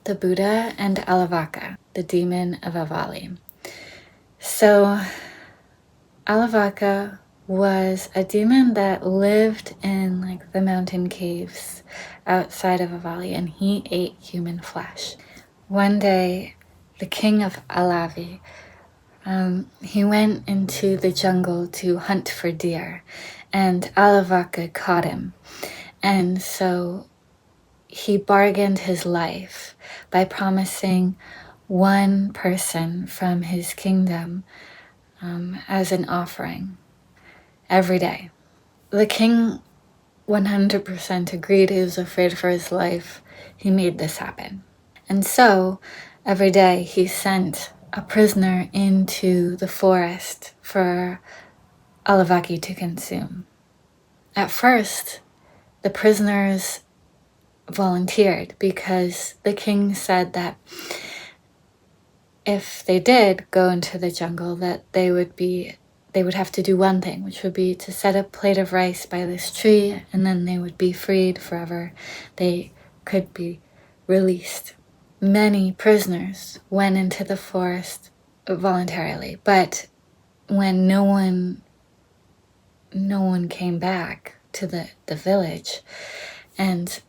the Buddha and Alavaka, the demon of Avali. So Alavaka was a demon that lived in like the mountain caves outside of Avali, and he ate human flesh. One day, the king of Alavi, he went into the jungle to hunt for deer, and Alavaka caught him. And so he bargained his life by promising one person from his kingdom as an offering every day. The king 100% agreed. He was afraid for his life. He made this happen. And so every day he sent a prisoner into the forest for Alavaki to consume. At first, the prisoners volunteered because the king said that if they did go into the jungle, that they would have to do one thing, which would be to set a plate of rice by this tree, and then they would be freed forever. They could be released. Many prisoners went into the forest voluntarily, but when no one came back to the village, and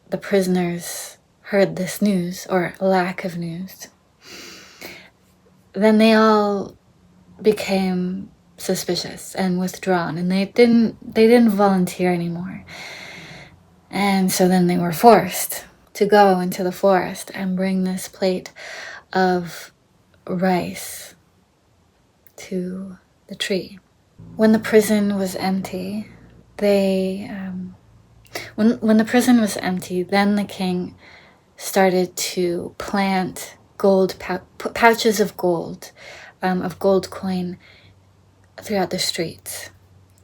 the prisoners heard this news, or lack of news, then they all became suspicious and withdrawn, and they didn't volunteer anymore. And so then they were forced to go into the forest and bring this plate of rice to the tree. When the prison was empty, when the prison was empty, then the king started to plant pouches of gold coin throughout the streets.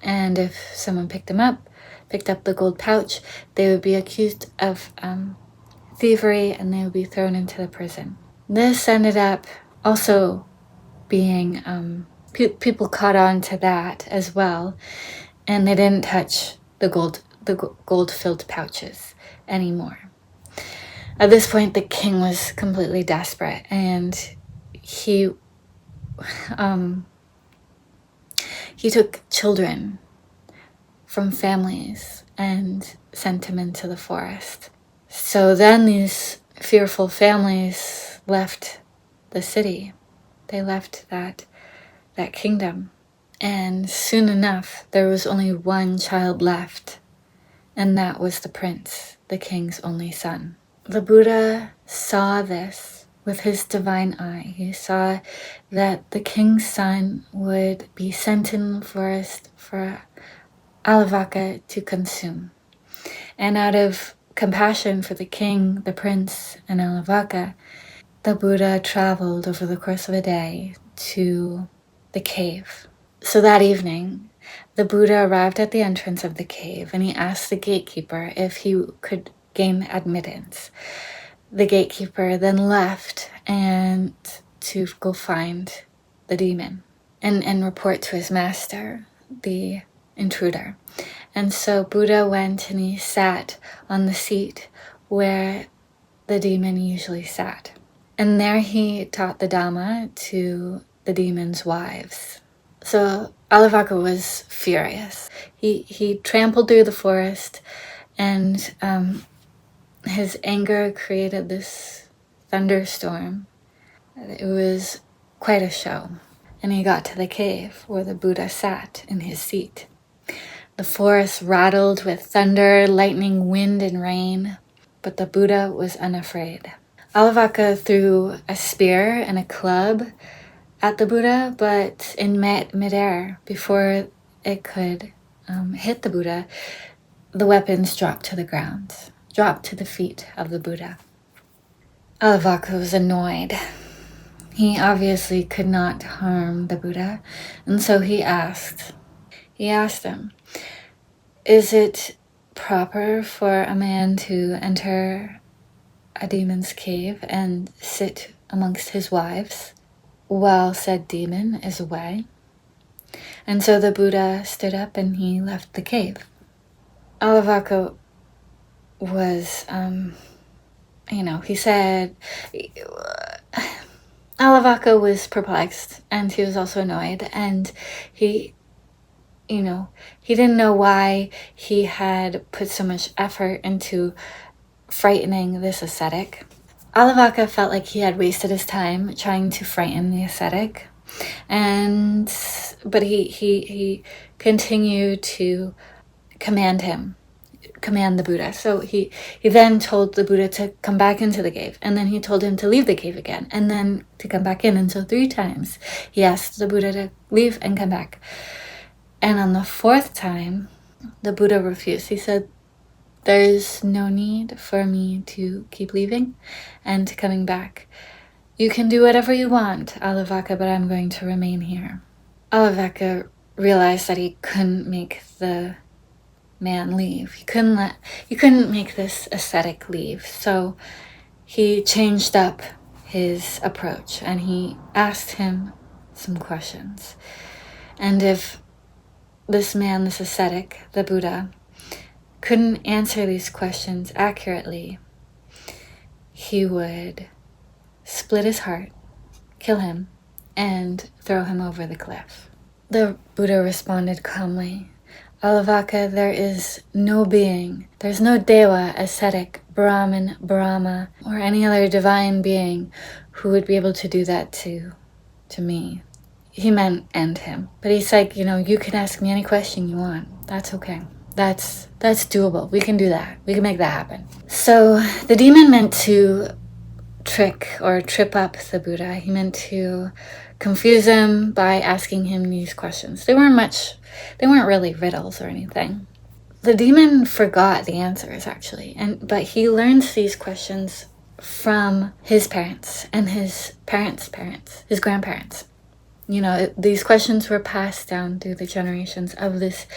And if someone picked up the gold pouch, they would be accused of thievery, and they would be thrown into the prison. This ended up also being people caught on to that as well, and they didn't touch the gold-filled pouches anymore. At this point, the king was completely desperate, and he took children from families and sent them into the forest. So then these fearful families left the city. They left that kingdom. And soon enough, there was only one child left, and that was the prince, the king's only son. The Buddha saw this with his divine eye. He saw that the king's son would be sent in the forest for Alavaka to consume. And out of compassion for the king, the prince, and Alavaka, the Buddha traveled over the course of a day to the cave. So that evening, the Buddha arrived at the entrance of the cave, and he asked the gatekeeper if he could gain admittance. The gatekeeper then left and to go find the demon and report to his master, the intruder. And so Buddha went and he sat on the seat where the demon usually sat. And there he taught the Dhamma to the demon's wives. So Alavaka was furious. He trampled through the forest, and his anger created this thunderstorm. It was quite a show. And he got to the cave where the Buddha sat in his seat. The forest rattled with thunder, lightning, wind, and rain, but the Buddha was unafraid. Alavaka threw a spear and a club at the Buddha, but in midair, before it could hit the Buddha, the weapons dropped to the ground, dropped to the feet of the Buddha. Alavaka was annoyed. He obviously could not harm the Buddha, and so he asked him, "Is it proper for a man to enter a demon's cave and sit amongst his wives while said demon is away?" And so the Buddha stood up and he left the cave. Alavaka was he said Alavaka was perplexed, and he was also annoyed, and he didn't know why he had put so much effort into frightening this ascetic. Alavaka felt like he had wasted his time trying to frighten the ascetic, but he continued to command the Buddha. So he then told the Buddha to come back into the cave, and then he told him to leave the cave again, and then to come back in. And so 3 times he asked the Buddha to leave and come back. And on the 4th time, the Buddha refused. He said, "There's no need for me to keep leaving and coming back. You can do whatever you want, Alavaka, but I'm going to remain here." Alavaka realized that he couldn't make the man leave. He couldn't make this ascetic leave. So he changed up his approach, and he asked him some questions. And if this ascetic, the Buddha, couldn't answer these questions accurately, he would split his heart, kill him, and throw him over the cliff. The Buddha responded calmly, "Alavaka, there is no being, there's no Deva, ascetic, Brahmin, Brahma, or any other divine being who would be able to do that to me." He meant end him. But he's like, you can ask me any question you want. That's okay. That's doable. We can do that. We can make that happen. So the demon meant to trick or trip up the Buddha. He meant to confuse him by asking him these questions. They weren't really riddles or anything. The demon forgot the answers, actually, but he learns these questions from his parents and his parents' parents, his grandparents. These questions were passed down through the generations of this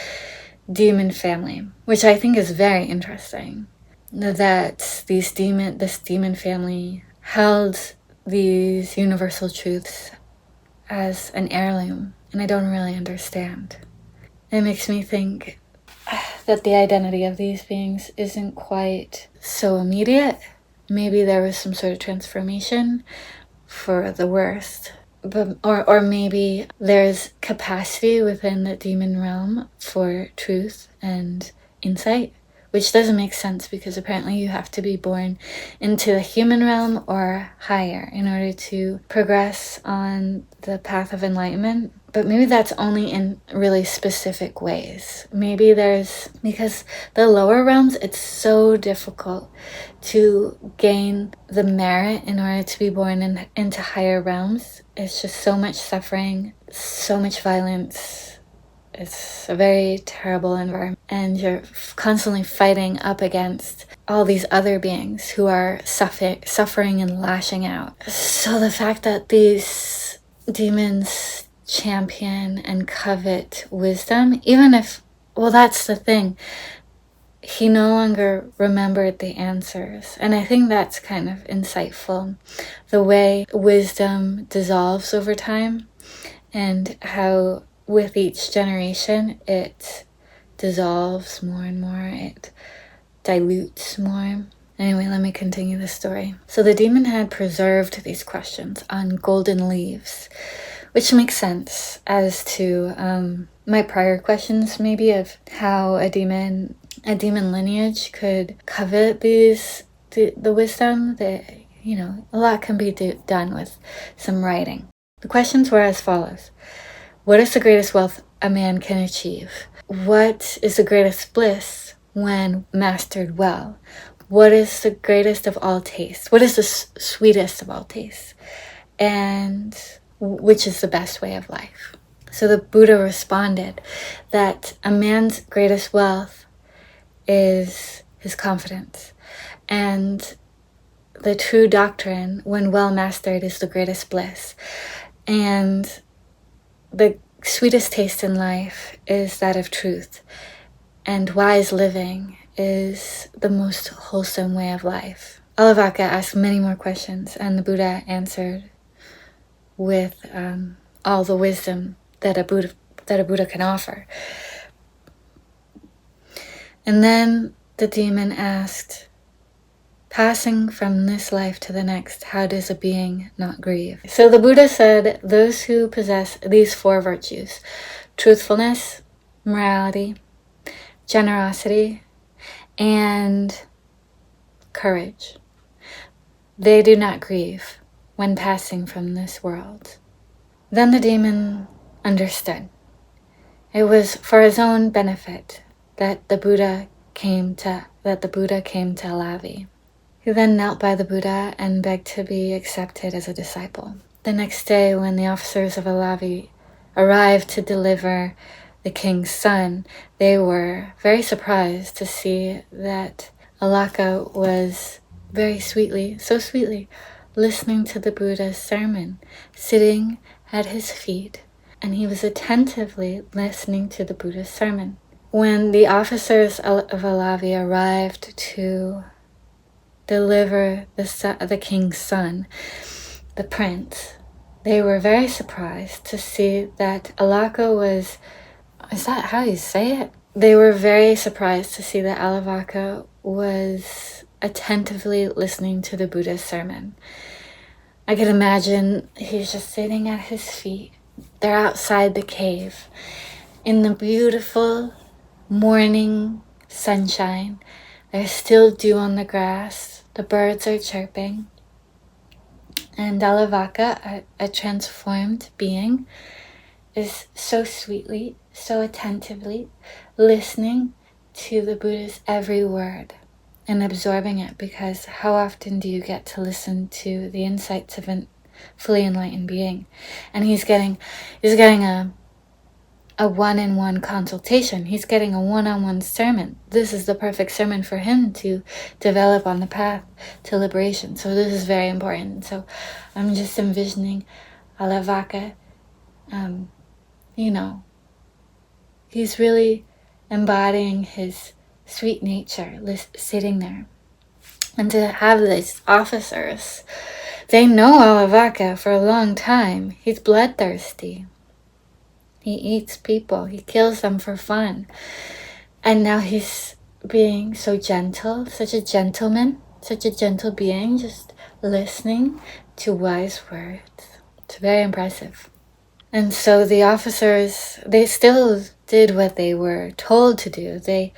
demon family, which I think is very interesting, that this demon family held these universal truths as an heirloom, and I don't really understand. It makes me think that the identity of these beings isn't quite so immediate. Maybe there was some sort of transformation for the worst. Or maybe there's capacity within the demon realm for truth and insight, which doesn't make sense because apparently you have to be born into the human realm or higher in order to progress on the path of enlightenment. But maybe that's only in really specific ways. Maybe because the lower realms, it's so difficult to gain the merit in order to be born into higher realms. It's just so much suffering, so much violence. It's a very terrible environment. And you're constantly fighting up against all these other beings who are suffering and lashing out. So the fact that these demons champion and covet wisdom, even if, that's the thing, he no longer remembered the answers. And I think that's kind of insightful, the way wisdom dissolves over time and how with each generation it dissolves more and more, it dilutes more. Anyway, let me continue the story. So the demon had preserved these questions on golden leaves, which makes sense as to my prior questions, maybe, of how a demon lineage could covet the wisdom. That a lot can be done with some writing. The questions were as follows: what is the greatest wealth a man can achieve? What is the greatest bliss when mastered well? What is the greatest of all tastes? What is the sweetest of all tastes? And which is the best way of life? So the Buddha responded that a man's greatest wealth is his confidence. And the true doctrine, when well mastered, is the greatest bliss. And the sweetest taste in life is that of truth. And wise living is the most wholesome way of life. Alavaka asked many more questions, and the Buddha answered with all the wisdom that a Buddha can offer. And then the demon asked, passing from this life to the next, how does a being not grieve? So the Buddha said those who possess these 4 virtues, truthfulness, morality, generosity, and courage, they do not grieve when passing from this world. Then the demon understood. It was for his own benefit that the Buddha came to Alavi. He then knelt by the Buddha and begged to be accepted as a disciple. The next day, when the officers of Alavi arrived to deliver the king's son, they were very surprised to see that Alavaka was very sweetly, so sweetly, listening to the Buddha's sermon, sitting at his feet, and he was attentively listening to the Buddha's sermon. When the officers of Alavi arrived to deliver the king's son, the prince, they were very surprised to see that Alavaka was, is that how you say it? They were very surprised to see that Alavaka was attentively listening to the Buddha's sermon. I can imagine he's just sitting at his feet. They're outside the cave in the beautiful morning sunshine. There's still dew on the grass. The birds are chirping. And Alavaka, a transformed being, is so sweetly, so attentively listening to the Buddha's every word and absorbing it, because how often do you get to listen to the insights of a fully enlightened being? And he's getting a one-on-one consultation. He's getting a one-on-one sermon. This is the perfect sermon for him to develop on the path to liberation. So this is very important. So I'm just envisioning Alavaka, he's really embodying his sweet nature, sitting there. And to have these officers, they know Alavaka for a long time. He's bloodthirsty. He eats people. He kills them for fun. And now he's being so gentle, such a gentleman, such a gentle being, just listening to wise words. It's very impressive. And so the officers, they still did what they were told to do. They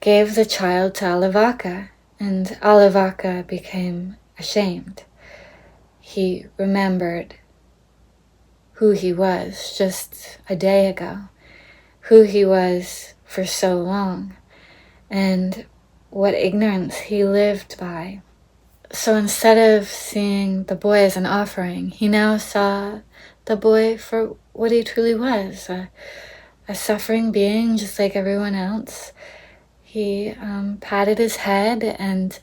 gave the child to Alavaka, and Alavaka became ashamed. He remembered who he was just a day ago, who he was for so long, and what ignorance he lived by. So instead of seeing the boy as an offering, he now saw the boy for what he truly was, a suffering being just like everyone else. He patted his head and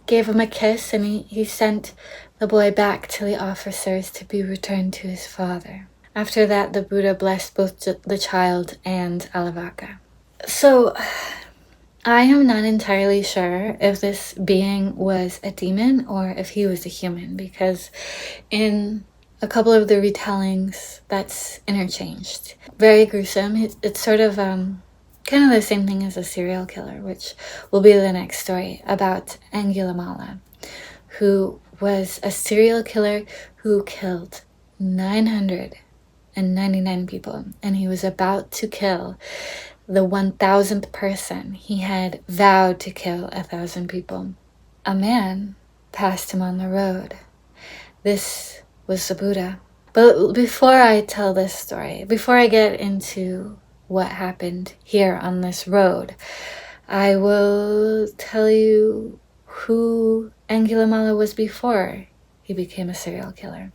gave him a kiss, and he sent the boy back to the officers to be returned to his father. After that, the Buddha blessed both the child and Alavaka. So I am not entirely sure if this being was a demon or if he was a human, because in a couple of the retellings that's interchanged. Very gruesome. It's sort of kind of the same thing as a serial killer, which will be the next story about Angulimala, who was a serial killer who killed 999 people, and he was about to kill the 1,000th person. He had vowed to kill 1,000 people. A man passed him on the road. This was the Buddha. But before I tell this story, before I get into what happened here on this road, I will tell you who Angulimala was before he became a serial killer.